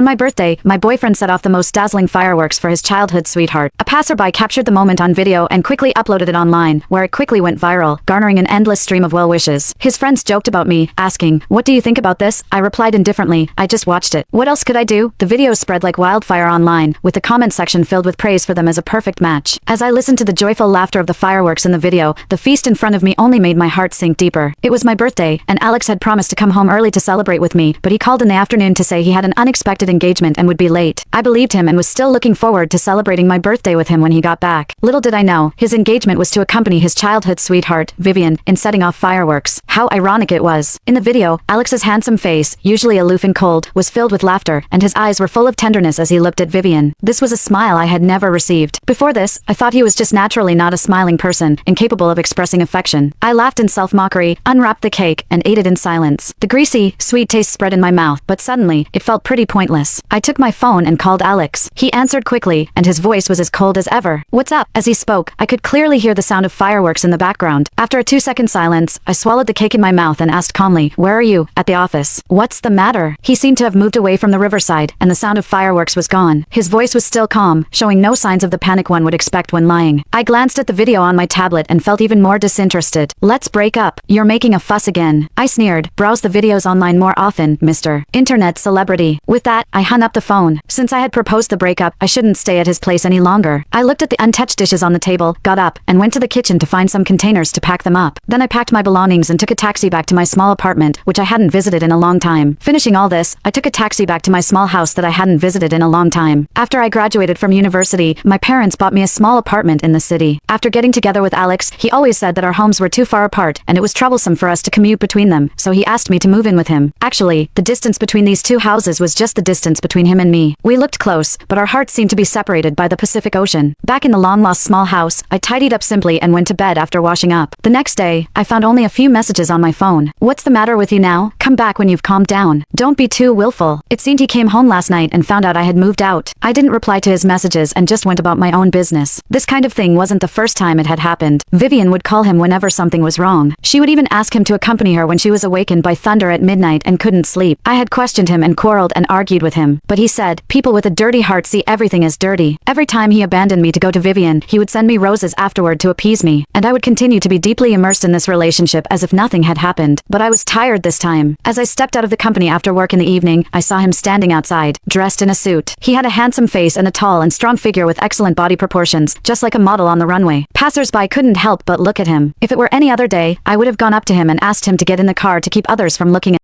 On my birthday, my boyfriend set off the most dazzling fireworks for his childhood sweetheart. A passerby captured the moment on video and quickly uploaded it online, where it quickly went viral, garnering an endless stream of well wishes. His friends joked about me, asking, "What do you think about this?" I replied indifferently, "I just watched it. What else could I do?" The videos spread like wildfire online, with the comment section filled with praise for them as a perfect match. As I listened to the joyful laughter of the fireworks in the video, the feast in front of me only made my heart sink deeper. It was my birthday, and Alex had promised to come home early to celebrate with me, but he called in the afternoon to say he had an unexpected engagement and would be late. I believed him and was still looking forward to celebrating my birthday with him when he got back. Little did I know, his engagement was to accompany his childhood sweetheart, Vivian, in setting off fireworks. How ironic it was. In the video, Alex's handsome face, usually aloof and cold, was filled with laughter, and his eyes were full of tenderness as he looked at Vivian. This was a smile I had never received. Before this, I thought he was just naturally not a smiling person, incapable of expressing affection. I laughed in self-mockery, unwrapped the cake, and ate it in silence. The greasy, sweet taste spread in my mouth, but suddenly, it felt pretty pointless. I took my phone and called Alex. He answered quickly, and his voice was as cold as ever. "What's up?" As he spoke, I could clearly hear the sound of fireworks in the background. After a 2-second silence, I swallowed the cake in my mouth and asked calmly, "Where are you?" "At the office." "What's the matter?" He seemed to have moved away from the riverside, and the sound of fireworks was gone. His voice was still calm, showing no signs of the panic one would expect when lying. I glanced at the video on my tablet and felt even more disinterested. "Let's break up. You're making a fuss again." I sneered. "Browse the videos online more often, Mr. Internet Celebrity." With that, I hung up the phone. Since I had proposed the breakup, I shouldn't stay at his place any longer. I looked at the untouched dishes on the table, got up, and went to the kitchen to find some containers to pack them up. Then I packed my belongings and took a taxi back to my small apartment, which I hadn't visited in a long time. Finishing all this, I took a taxi back to my small house that I hadn't visited in a long time. After I graduated from university, my parents bought me a small apartment in the city. After getting together with Alex, he always said that our homes were too far apart, and it was troublesome for us to commute between them, so he asked me to move in with him. Actually, the distance between these two houses was just the distance between him and me. We looked close, but our hearts seemed to be separated by the Pacific Ocean. Back in the long-lost small house, I tidied up simply and went to bed after washing up. The next day, I found only a few messages on my phone. "What's the matter with you now? Come back when you've calmed down. Don't be too willful." It seemed he came home last night and found out I had moved out. I didn't reply to his messages and just went about my own business. This kind of thing wasn't the first time it had happened. Vivian would call him whenever something was wrong. She would even ask him to accompany her when she was awakened by thunder at midnight and couldn't sleep. I had questioned him and quarreled and argued with him, but he said, "People with a dirty heart see everything as dirty." Every time he abandoned me to go to Vivian, he would send me roses afterward to appease me, and I would continue to be deeply immersed in this relationship as if nothing had happened. But I was tired this time. As I stepped out of the company after work in the evening, I saw him standing outside, dressed in a suit. He had a handsome face and a tall and strong figure with excellent body proportions, just like a model on the runway. Passers-by couldn't help but look at him. If it were any other day, I would have gone up to him and asked him to get in the car to keep others from looking at